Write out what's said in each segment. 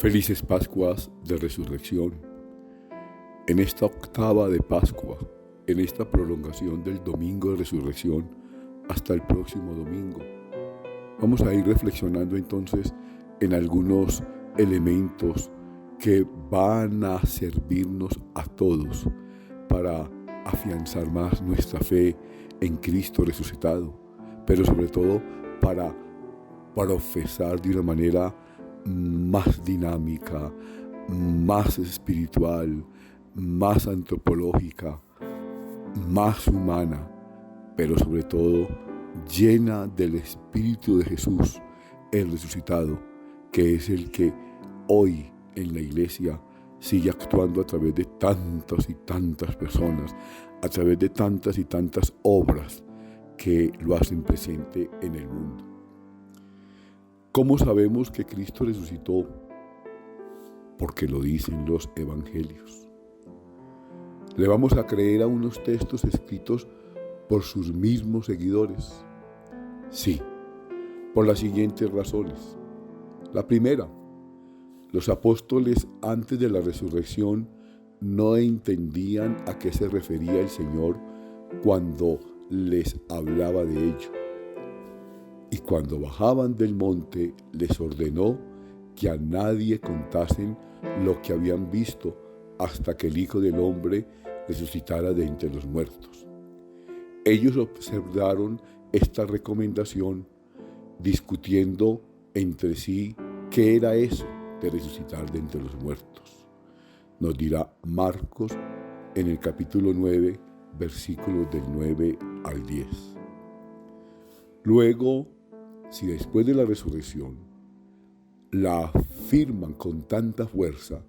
Felices Pascuas de Resurrección. En esta octava de Pascua, en esta prolongación del Domingo de Resurrección hasta el próximo domingo, vamos a ir reflexionando entonces en algunos elementos que van a servirnos a todos para afianzar más nuestra fe en Cristo resucitado, pero sobre todo para profesar de una manera más dinámica, más espiritual, más antropológica, más humana, pero sobre todo llena del Espíritu de Jesús, el resucitado, que es el que hoy en la iglesia sigue actuando a través de tantas y tantas personas, a través de tantas y tantas obras que lo hacen presente en el mundo. ¿Cómo sabemos que Cristo resucitó? Porque lo dicen los evangelios. ¿Le vamos a creer a unos textos escritos por sus mismos seguidores? Sí, por las siguientes razones. La primera, los apóstoles antes de la resurrección no entendían a qué se refería el Señor cuando les hablaba de ello. Y cuando bajaban del monte, les ordenó que a nadie contasen lo que habían visto hasta que el Hijo del Hombre resucitara de entre los muertos. Ellos observaron esta recomendación discutiendo entre sí qué era eso de resucitar de entre los muertos. Nos dirá Marcos en el capítulo 9, versículos del 9 al 10. Luego, si después de la resurrección la afirman con tanta fuerza,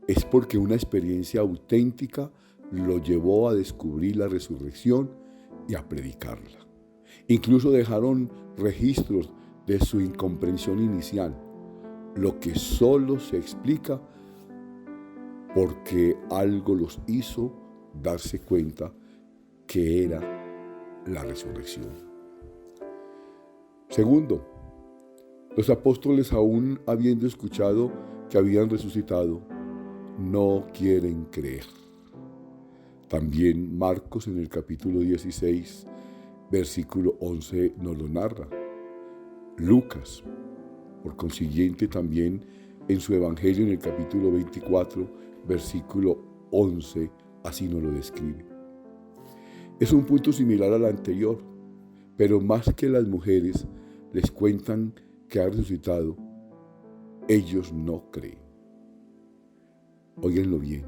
es porque una experiencia auténtica lo llevó a descubrir la resurrección y a predicarla. Incluso dejaron registros de su incomprensión inicial, lo que solo se explica porque algo los hizo darse cuenta que era la resurrección. Segundo, los apóstoles, aún habiendo escuchado que habían resucitado, no quieren creer. También Marcos en el capítulo 16, versículo 11 nos lo narra. Lucas, por consiguiente, también en su evangelio en el capítulo 24, versículo 11, así nos lo describe. Es un punto similar al anterior, pero más que las mujeres les cuentan que ha resucitado, ellos no creen. Óiganlo bien,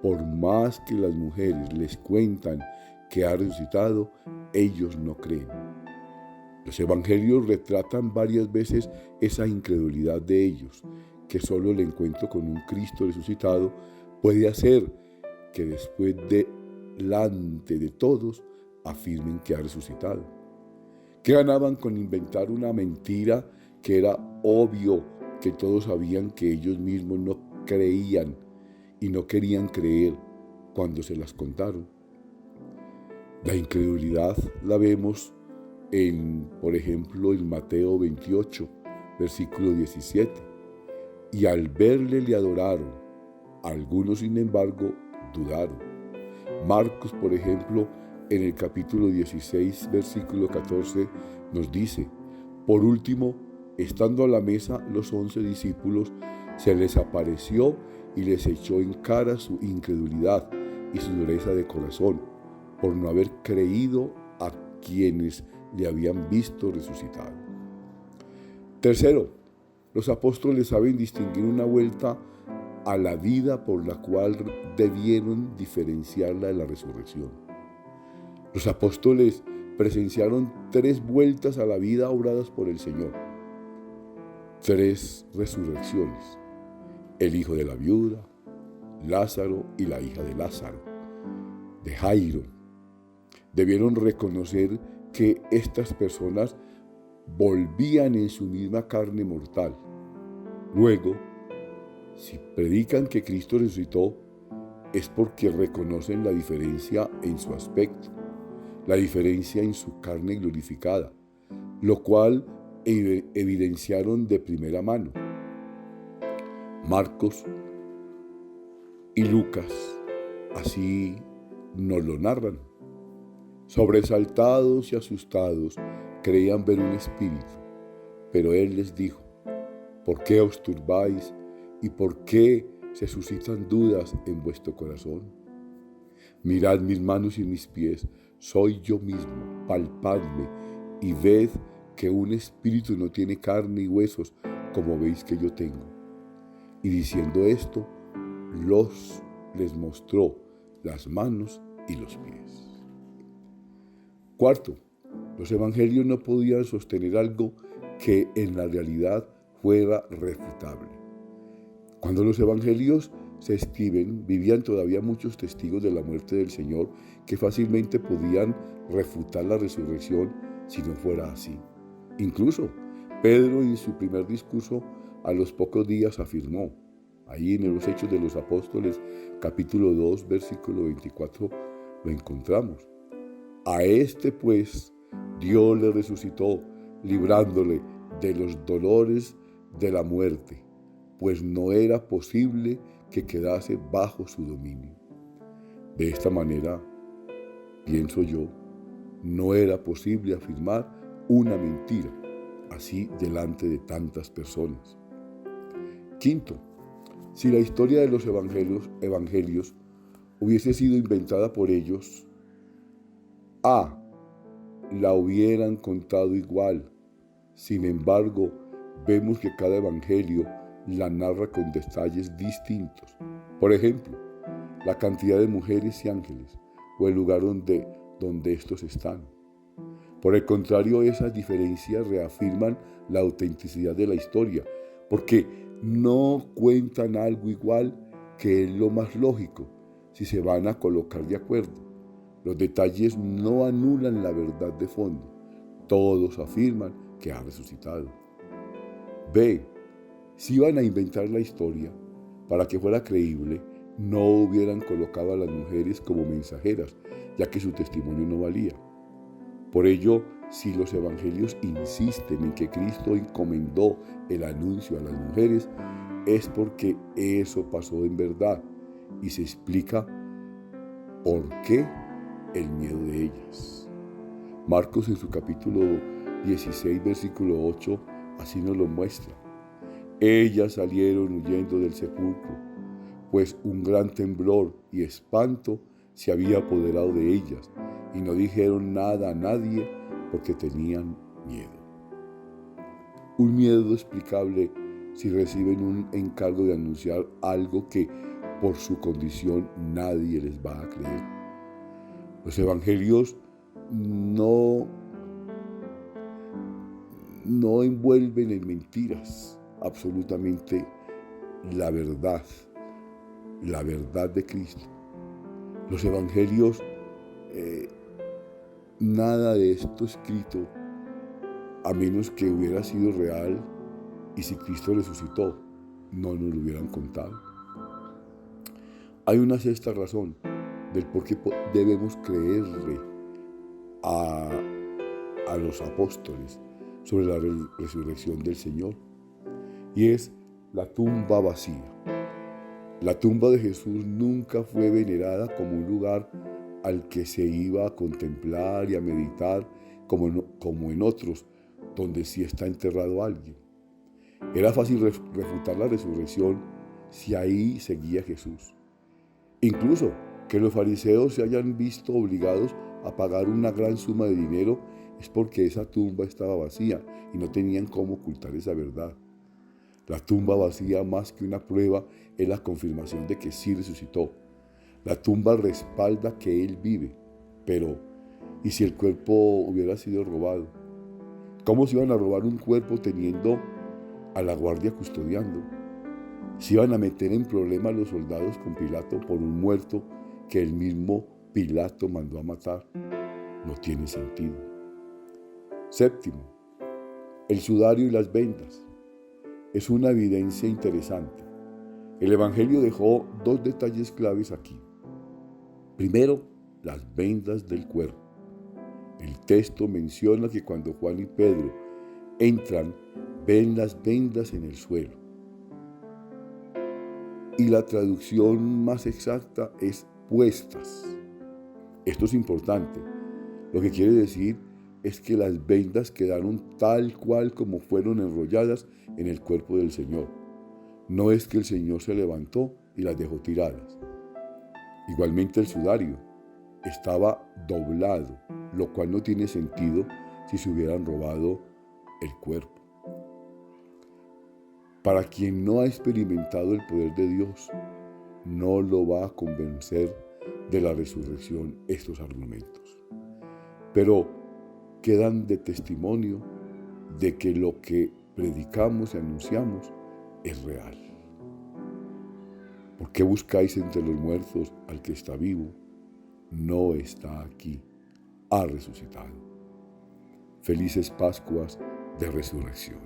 por más que las mujeres les cuentan que ha resucitado, ellos no creen. Los evangelios retratan varias veces esa incredulidad de ellos, que solo el encuentro con un Cristo resucitado puede hacer que después delante de todos afirmen que ha resucitado. ¿Qué ganaban con inventar una mentira que era obvio que todos sabían que ellos mismos no creían y no querían creer cuando se las contaron? La incredulidad la vemos por ejemplo, en Mateo 28, versículo 17. Y al verle le adoraron, algunos sin embargo dudaron. Marcos, por ejemplo, en el capítulo 16, versículo 14, nos dice: por último, estando a la mesa los 11 discípulos, se les apareció y les echó en cara su incredulidad y su dureza de corazón, por no haber creído a quienes le habían visto resucitado. Tercero, los apóstoles saben distinguir una vuelta a la vida por la cual debieron diferenciarla de la resurrección. Los apóstoles presenciaron 3 vueltas a la vida obradas por el Señor. 3 resurrecciones: el hijo de la viuda, Lázaro y la hija de Lázaro, de Jairo. Debieron reconocer que estas personas volvían en su misma carne mortal. Luego, si predican que Cristo resucitó, es porque reconocen la diferencia en su aspecto, la diferencia en su carne glorificada, lo cual evidenciaron de primera mano. Marcos y Lucas así nos lo narran. Sobresaltados y asustados, creían ver un espíritu, pero él les dijo: ¿por qué os turbáis y por qué se suscitan dudas en vuestro corazón? Mirad mis manos y mis pies, soy yo mismo, palpadme y ved que un espíritu no tiene carne y huesos, como veis que yo tengo. Y diciendo esto, les mostró las manos y los pies. Cuarto, los evangelios no podían sostener algo que en la realidad fuera refutable. Cuando los evangelios se escriben, vivían todavía muchos testigos de la muerte del Señor que fácilmente podían refutar la resurrección si no fuera así. Incluso Pedro, en su primer discurso, a los pocos días afirmó, ahí en los Hechos de los Apóstoles, capítulo 2, versículo 24, lo encontramos. A este pues Dios le resucitó, librándole de los dolores de la muerte, pues no era posible que quedase bajo su dominio. De esta manera, pienso yo, no era posible afirmar una mentira así delante de tantas personas. Quinto, si la historia de los evangelios hubiese sido inventada por ellos, la hubieran contado igual. Sin embargo, vemos que cada evangelio la narra con detalles distintos. Por ejemplo, la cantidad de mujeres y ángeles o el lugar donde estos están. Por el contrario, esas diferencias reafirman la autenticidad de la historia, porque no cuentan algo igual, que es lo más lógico si se van a colocar de acuerdo. Los detalles no anulan la verdad de fondo. Todos afirman que ha resucitado. B. Si iban a inventar la historia para que fuera creíble, no hubieran colocado a las mujeres como mensajeras, ya que su testimonio no valía. Por ello, si los evangelios insisten en que Cristo encomendó el anuncio a las mujeres, es porque eso pasó en verdad y se explica por qué el miedo de ellas. Marcos, en su capítulo 16, versículo 8, así nos lo muestra. Ellas salieron huyendo del sepulcro, pues un gran temblor y espanto se había apoderado de ellas, y no dijeron nada a nadie porque tenían miedo. Un miedo explicable si reciben un encargo de anunciar algo que por su condición nadie les va a creer. Los evangelios no envuelven en mentiras absolutamente la verdad de Cristo. Los evangelios, nada de esto escrito, a menos que hubiera sido real y si Cristo resucitó, no nos lo hubieran contado. Hay una sexta razón del por qué debemos creerle a los apóstoles sobre la resurrección del Señor, y es la tumba vacía. La tumba de Jesús nunca fue venerada como un lugar al que se iba a contemplar y a meditar como en otros, donde sí está enterrado alguien. Era fácil refutar la resurrección si ahí seguía Jesús. Incluso que los fariseos se hayan visto obligados a pagar una gran suma de dinero es porque esa tumba estaba vacía y no tenían cómo ocultar esa verdad. La tumba vacía, más que una prueba, es la confirmación de que sí resucitó. La tumba respalda que Él vive. Pero, ¿y si el cuerpo hubiera sido robado? ¿Cómo se iban a robar un cuerpo teniendo a la guardia custodiando? ¿Se iban a meter en problemas los soldados con Pilato por un muerto que el mismo Pilato mandó a matar? No tiene sentido. Séptimo, el sudario y las vendas. Es una evidencia interesante. El Evangelio dejó dos detalles claves aquí. Primero, las vendas del cuerpo. El texto menciona que cuando Juan y Pedro entran, ven las vendas en el suelo. y la traducción más exacta es puestas. Esto es importante. Lo que quiere decir es que las vendas quedaron tal cual como fueron enrolladas en el cuerpo del Señor. No es que el Señor se levantó y las dejó tiradas. Igualmente el sudario estaba doblado, lo cual no tiene sentido si se hubieran robado el cuerpo. Para quien no ha experimentado el poder de Dios, no lo va a convencer de la resurrección estos argumentos. Pero quedan de testimonio de que lo que predicamos y anunciamos es real. ¿Por qué buscáis entre los muertos al que está vivo? No está aquí, ha resucitado. Felices Pascuas de Resurrección.